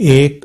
1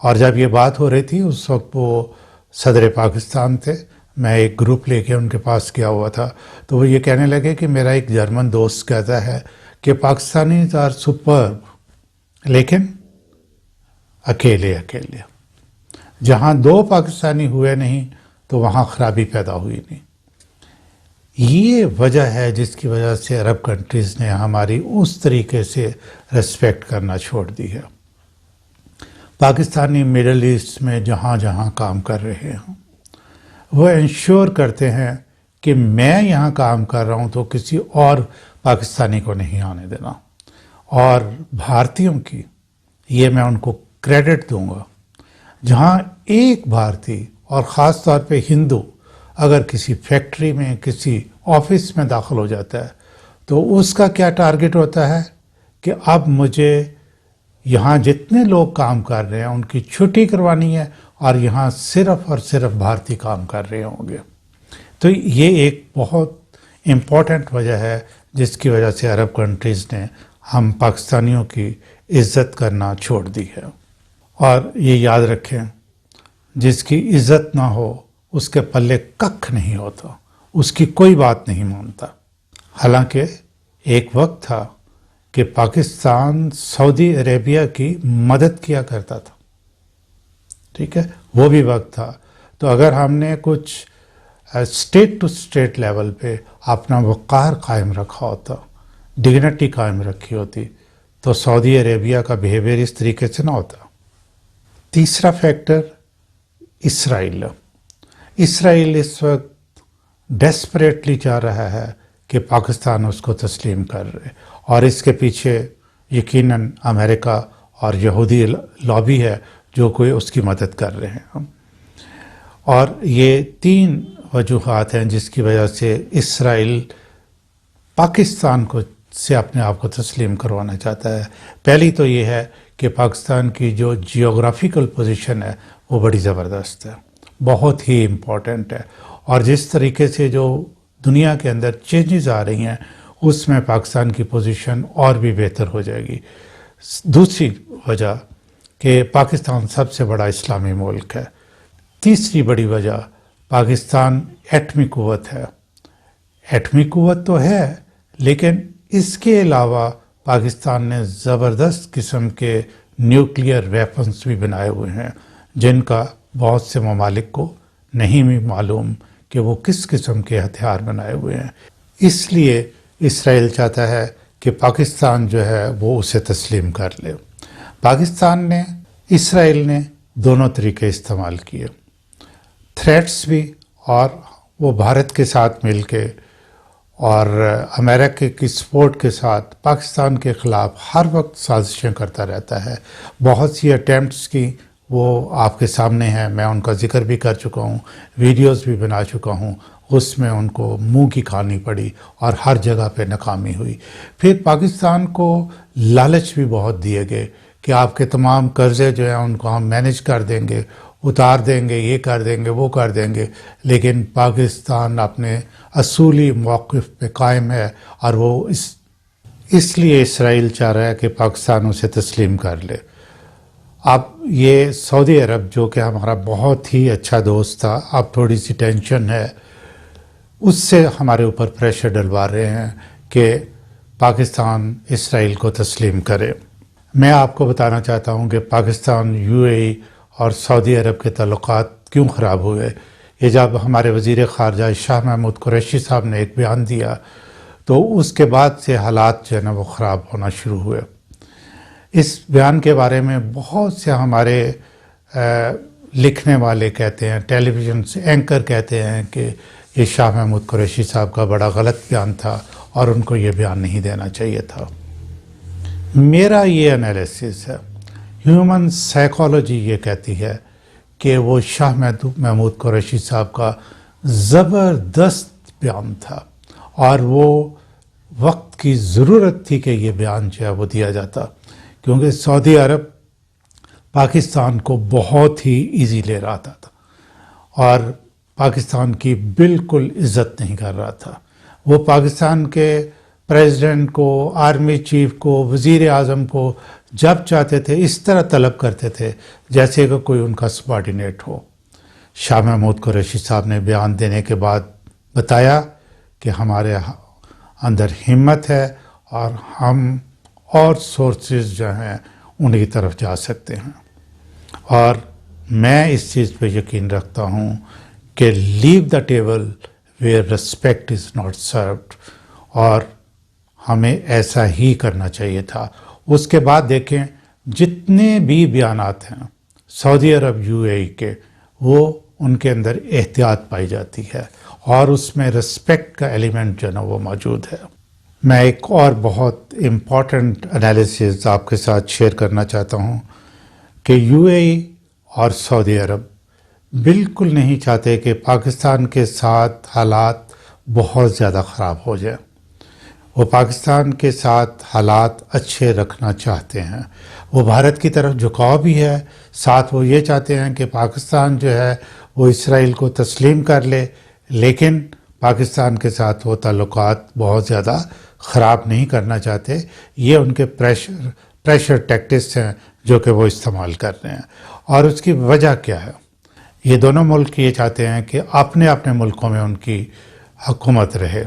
اور جب یہ بات ہو رہی تھی اس وقت وہ صدر پاکستان تھے، میں ایک گروپ لے کے ان کے پاس گیا ہوا تھا، تو وہ یہ کہنے لگے کہ میرا ایک جرمن دوست کہتا ہے کہ پاکستانیز آر سپر، لیکن اکیلے اکیلے، جہاں دو پاکستانی ہوئے نہیں تو وہاں خرابی پیدا ہوئی نہیں۔ یہ وجہ ہے جس کی وجہ سے عرب کنٹریز نے ہماری اس طریقے سے ریسپیکٹ کرنا چھوڑ دی ہے۔ پاکستانی مڈل ایسٹ میں جہاں جہاں کام کر رہے ہیں وہ انشور کرتے ہیں کہ میں یہاں کام کر رہا ہوں تو کسی اور پاکستانی کو نہیں آنے دینا، اور بھارتیوں کی یہ میں ان کو کریڈٹ دوں گا، جہاں ایک بھارتی اور خاص طور پہ ہندو اگر کسی فیکٹری میں کسی آفس میں داخل ہو جاتا ہے تو اس کا کیا ٹارگٹ ہوتا ہے کہ اب مجھے یہاں جتنے لوگ کام کر رہے ہیں ان کی چھٹی کروانی ہے، اور یہاں صرف اور صرف بھارتی کام کر رہے ہوں گے۔ تو یہ ایک بہت امپورٹنٹ وجہ ہے جس کی وجہ سے عرب کنٹریز نے ہم پاکستانیوں کی عزت کرنا چھوڑ دی ہے۔ اور یہ یاد رکھیں، جس کی عزت نہ ہو اس کے پلے ککھ نہیں ہوتا، اس کی کوئی بات نہیں مانتا۔ حالانکہ ایک وقت تھا کہ پاکستان سعودی عربیہ کی مدد کیا کرتا تھا، ٹھیک ہے، وہ بھی وقت تھا۔ تو اگر ہم نے کچھ اسٹیٹ ٹو اسٹیٹ لیول پہ اپنا وقار قائم رکھا ہوتا، ڈگنیٹی قائم رکھی ہوتی، تو سعودی عربیہ کا بیہیویئر اس طریقے سے نہ ہوتا۔ تیسرا فیکٹر اسرائیل۔ اسرائیل اس وقت ڈیسپریٹلی چاہ رہا ہے کہ پاکستان اس کو تسلیم کر رہے، اور اس کے پیچھے یقیناً امریکہ اور یہودی لابی ہے جو کوئی اس کی مدد کر رہے ہیں۔ اور یہ تین وجوہات ہیں جس کی وجہ سے اسرائیل پاکستان کو سے اپنے آپ کو تسلیم کروانا چاہتا ہے۔ پہلی تو یہ ہے کہ پاکستان کی جو جیوگرافیکل پوزیشن ہے وہ بڑی زبردست ہے، بہت ہی امپورٹنٹ ہے، اور جس طریقے سے جو دنیا کے اندر چینجز آ رہی ہیں اس میں پاکستان کی پوزیشن اور بھی بہتر ہو جائے گی۔ دوسری وجہ کہ پاکستان سب سے بڑا اسلامی ملک ہے۔ تیسری بڑی وجہ پاکستان ایٹمی قوت ہے۔ ایٹمی قوت تو ہے، لیکن اس کے علاوہ پاکستان نے زبردست قسم کے نیوکلیئر ویپنز بھی بنائے ہوئے ہیں جن کا بہت سے ممالک کو نہیں بھی معلوم کہ وہ کس قسم کے ہتھیار بنائے ہوئے ہیں۔ اس لیے اسرائیل چاہتا ہے کہ پاکستان جو ہے وہ اسے تسلیم کر لے۔ پاکستان نے، اسرائیل نے دونوں طریقے استعمال کیے، تھریٹس بھی، اور وہ بھارت کے ساتھ مل کے اور امریکہ کی سپورٹ کے ساتھ پاکستان کے خلاف ہر وقت سازشیں کرتا رہتا ہے۔ بہت سی اٹیمپٹس کی، وہ آپ کے سامنے ہیں، میں ان کا ذکر بھی کر چکا ہوں، ویڈیوز بھی بنا چکا ہوں۔ اس میں ان کو منہ کی کھانی پڑی اور ہر جگہ پہ ناکامی ہوئی۔ پھر پاکستان کو لالچ بھی بہت دیے گئے کہ آپ کے تمام قرضے جو ہیں ان کو ہم مینج کر دیں گے، اتار دیں گے، یہ کر دیں گے، وہ کر دیں گے، لیکن پاکستان اپنے اصولی موقف پہ قائم ہے، اور وہ اس لیے اسرائیل چاہ رہا ہے کہ پاکستان اسے تسلیم کر لے۔ اب یہ سعودی عرب جو کہ ہمارا بہت ہی اچھا دوست تھا، اب تھوڑی سی ٹینشن ہے، اس سے ہمارے اوپر پریشر ڈلوا رہے ہیں کہ پاکستان اسرائیل کو تسلیم کرے۔ میں آپ کو بتانا چاہتا ہوں کہ پاکستان، یو اے ای اور سعودی عرب کے تعلقات کیوں خراب ہوئے۔ یہ جب ہمارے وزیر خارجہ شاہ محمود قریشی صاحب نے ایک بیان دیا تو اس کے بعد سے حالات جو ہے نا وہ خراب ہونا شروع ہوئے۔ اس بیان کے بارے میں بہت سے ہمارے لکھنے والے کہتے ہیں، ٹیلی ویژن سے اینکر کہتے ہیں کہ یہ شاہ محمود قریشی صاحب کا بڑا غلط بیان تھا اور ان کو یہ بیان نہیں دینا چاہیے تھا۔ میرا یہ انالیسس ہے، ہیومن سائیکالوجی یہ کہتی ہے کہ وہ شاہ محمود قریشی صاحب کا زبردست بیان تھا، اور وہ وقت کی ضرورت تھی کہ یہ بیان جو ہے وہ دیا جاتا، کیونکہ سعودی عرب پاکستان کو بہت ہی ایزی لے رہا تھا اور پاکستان کی بالکل عزت نہیں کر رہا تھا۔ وہ پاکستان کے پریزیڈنٹ کو، آرمی چیف کو، وزیر اعظم کو جب چاہتے تھے اس طرح طلب کرتے تھے جیسے کہ کوئی ان کا سبارڈینیٹ ہو۔ شاہ محمود قریشی صاحب نے بیان دینے کے بعد بتایا کہ ہمارے اندر ہمت ہے اور ہم اور سورسز جو ہیں ان کی طرف جا سکتے ہیں، اور میں اس چیز پہ یقین رکھتا ہوں کہ leave the table where respect is not served, اور ہمیں ایسا ہی کرنا چاہیے تھا۔ اس کے بعد دیکھیں جتنے بھی بیانات ہیں سعودی عرب یو اے ای کے، وہ ان کے اندر احتیاط پائی جاتی ہے اور اس میں رسپیکٹ کا ایلیمنٹ جو ہے نا وہ موجود ہے۔ میں ایک اور بہت امپورٹنٹ انالیسز آپ کے ساتھ شیئر کرنا چاہتا ہوں کہ یو اے ای اور سعودی عرب بالکل نہیں چاہتے کہ پاکستان کے ساتھ حالات بہت زیادہ خراب ہو جائیں۔ وہ پاکستان کے ساتھ حالات اچھے رکھنا چاہتے ہیں۔ وہ بھارت کی طرف جھکاؤ بھی ہے، ساتھ وہ یہ چاہتے ہیں کہ پاکستان جو ہے وہ اسرائیل کو تسلیم کر لے، لیکن پاکستان کے ساتھ وہ تعلقات بہت زیادہ خراب نہیں کرنا چاہتے۔ یہ ان کے پریشر ٹیکٹکس ہیں جو کہ وہ استعمال کر رہے ہیں، اور اس کی وجہ کیا ہے؟ یہ دونوں ملک یہ چاہتے ہیں کہ اپنے اپنے ملکوں میں ان کی حکومت رہے،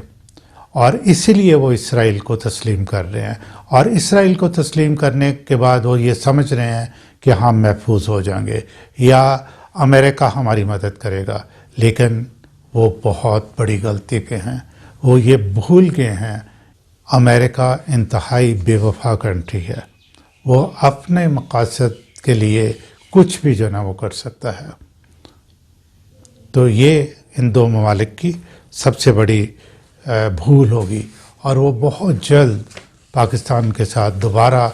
اور اسی لیے وہ اسرائیل کو تسلیم کر رہے ہیں، اور اسرائیل کو تسلیم کرنے کے بعد وہ یہ سمجھ رہے ہیں کہ ہم محفوظ ہو جائیں گے یا امریکہ ہماری مدد کرے گا، لیکن وہ بہت بڑی غلطی پہ ہیں۔ وہ یہ بھول گئے ہیں امریکہ انتہائی بے وفا کنٹری ہے، وہ اپنے مقاصد کے لیے کچھ بھی جو نا وہ کر سکتا ہے۔ تو یہ ان دو ممالک کی سب سے بڑی بھول ہوگی، اور وہ بہت جلد پاکستان کے ساتھ دوبارہ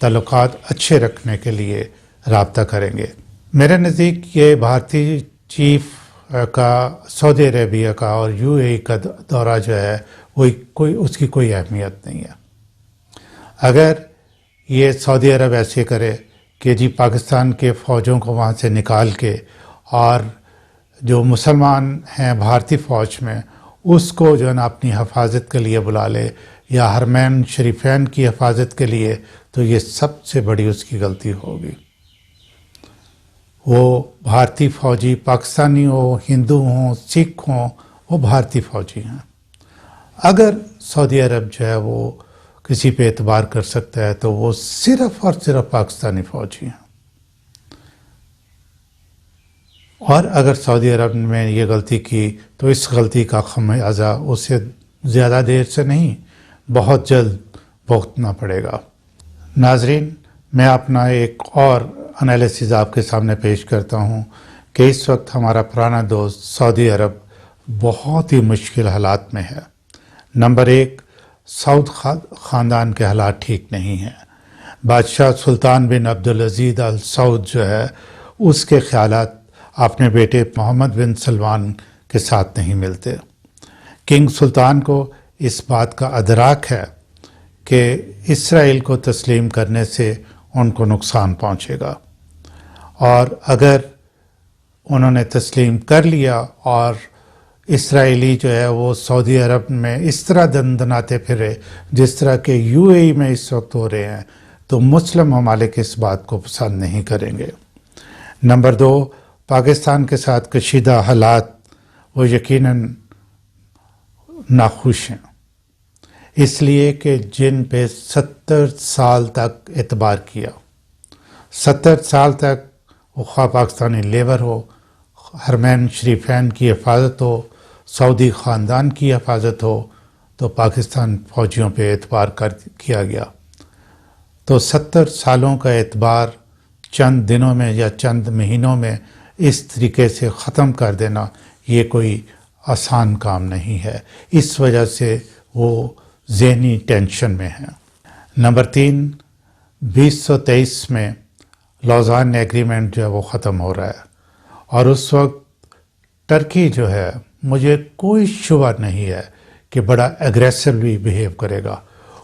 تعلقات اچھے رکھنے کے لیے رابطہ کریں گے۔ میرے نزدیک یہ بھارتی چیف کا سعودی عربیہ کا اور یو اے ای کا دورہ جو ہے وہ اس کی کوئی اہمیت نہیں ہے۔ اگر یہ سعودی عرب ایسے کرے کہ جی پاکستان کے فوجوں کو وہاں سے نکال کے اور جو مسلمان ہیں بھارتی فوج میں اس کو جو ہے نا اپنی حفاظت کے لیے بلا لے یا حرمین شریفین کی حفاظت کے لیے، تو یہ سب سے بڑی اس کی غلطی ہوگی۔ وہ بھارتی فوجی پاکستانی ہوں، ہندو ہوں، سکھ ہوں، وہ بھارتی فوجی ہیں۔ اگر سعودی عرب جو ہے وہ کسی پہ اعتبار کر سکتا ہے تو وہ صرف اور صرف پاکستانی فوجی ہیں، اور اگر سعودی عرب نے یہ غلطی کی تو اس غلطی کا خمیازہ اسے زیادہ دیر سے نہیں بہت جلد بھگتنا پڑے گا۔ ناظرین، میں اپنا ایک اور انالیسز آپ کے سامنے پیش کرتا ہوں کہ اس وقت ہمارا پرانا دوست سعودی عرب بہت ہی مشکل حالات میں ہے۔ نمبر ایک، سعود خاندان کے حالات ٹھیک نہیں ہیں۔ بادشاہ سلطان بن عبدالعزیز آل سعود جو ہے اس کے خیالات اپنے بیٹے محمد بن سلمان کے ساتھ نہیں ملتے۔ کنگ سلطان کو اس بات کا ادراک ہے کہ اسرائیل کو تسلیم کرنے سے ان کو نقصان پہنچے گا، اور اگر انہوں نے تسلیم کر لیا اور اسرائیلی جو ہے وہ سعودی عرب میں اس طرح دندناتے پھرے جس طرح کہ یو اے ای میں اس وقت ہو رہے ہیں، تو مسلم ممالک اس بات کو پسند نہیں کریں گے۔ نمبر دو، پاکستان کے ساتھ کشیدہ حالات وہ یقیناً ناخوش ہیں، اس لیے کہ جن پہ 70 سال تک اعتبار کیا، 70 سال تک وہ خواہ پاکستانی لیبر ہو، حرمین شریفین کی حفاظت ہو، سعودی خاندان کی حفاظت ہو، تو پاکستان فوجیوں پہ اعتبار کیا گیا۔ تو 70 سالوں کا اعتبار چند دنوں میں یا چند مہینوں میں اس طریقے سے ختم کر دینا یہ کوئی آسان کام نہیں ہے، اس وجہ سے وہ ذہنی ٹینشن میں ہیں۔ نمبر تین، 2023 میں لوزان ایگریمنٹ جو ہے وہ ختم ہو رہا ہے، اور اس وقت ٹرکی جو ہے مجھے کوئی شبہ نہیں ہے کہ بڑا ایگریسولی بیہیو کرے گا۔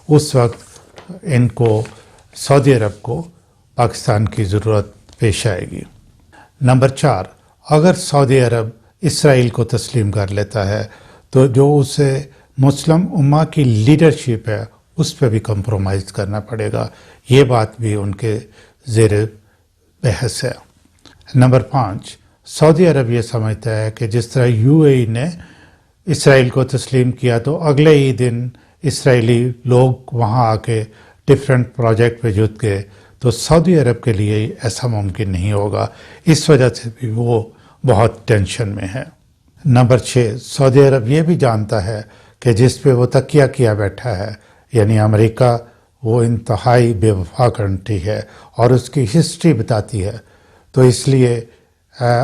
اس وقت ان کو سعودی عرب کو پاکستان کی ضرورت پیش آئے گی۔ نمبر چار، اگر سعودی عرب اسرائیل کو تسلیم کر لیتا ہے تو جو اسے مسلم امہ کی لیڈرشپ ہے اس پہ بھی کمپرومائز کرنا پڑے گا. یہ بات بھی ان کے زیر بحث ہے. نمبر 5، سعودی عرب یہ سمجھتا ہے کہ جس طرح UAE نے اسرائیل کو تسلیم کیا تو اگلے ہی دن اسرائیلی لوگ وہاں آ کے ڈفرینٹ پروجیکٹ پہ جت گئے، تو سعودی عرب کے لیے ایسا ممکن نہیں ہوگا. اس وجہ سے بھی وہ بہت ٹینشن میں ہے. نمبر 6، سعودی عرب یہ بھی جانتا ہے کہ جس پہ وہ تکیہ کیا بیٹھا ہے یعنی امریکہ، وہ انتہائی بے وفا کنٹری ہے اور اس کی ہسٹری بتاتی ہے. تو اس لیے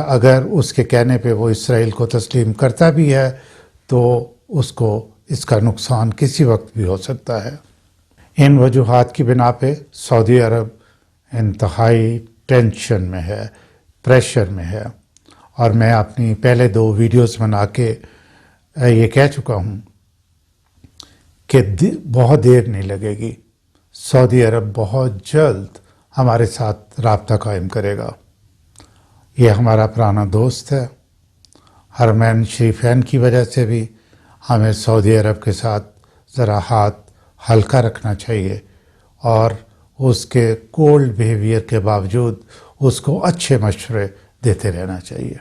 اگر اس کے کہنے پہ وہ اسرائیل کو تسلیم کرتا بھی ہے تو اس کو اس کا نقصان کسی وقت بھی ہو سکتا ہے. ان وجوہات کی بنا پہ سعودی عرب انتہائی ٹینشن میں ہے، پریشر میں ہے. اور میں اپنی پہلے 2 ویڈیوز بنا کے یہ کہہ چکا ہوں کہ بہت دیر نہیں لگے گی، سعودی عرب بہت جلد ہمارے ساتھ رابطہ قائم کرے گا. یہ ہمارا پرانا دوست ہے. حرمین شریفین کی وجہ سے بھی ہمیں سعودی عرب کے ساتھ ذرا ہاتھ ہلکا رکھنا چاہیے اور اس کے کولڈ بیہیویئر کے باوجود اس کو اچھے مشورے دیتے رہنا چاہیے.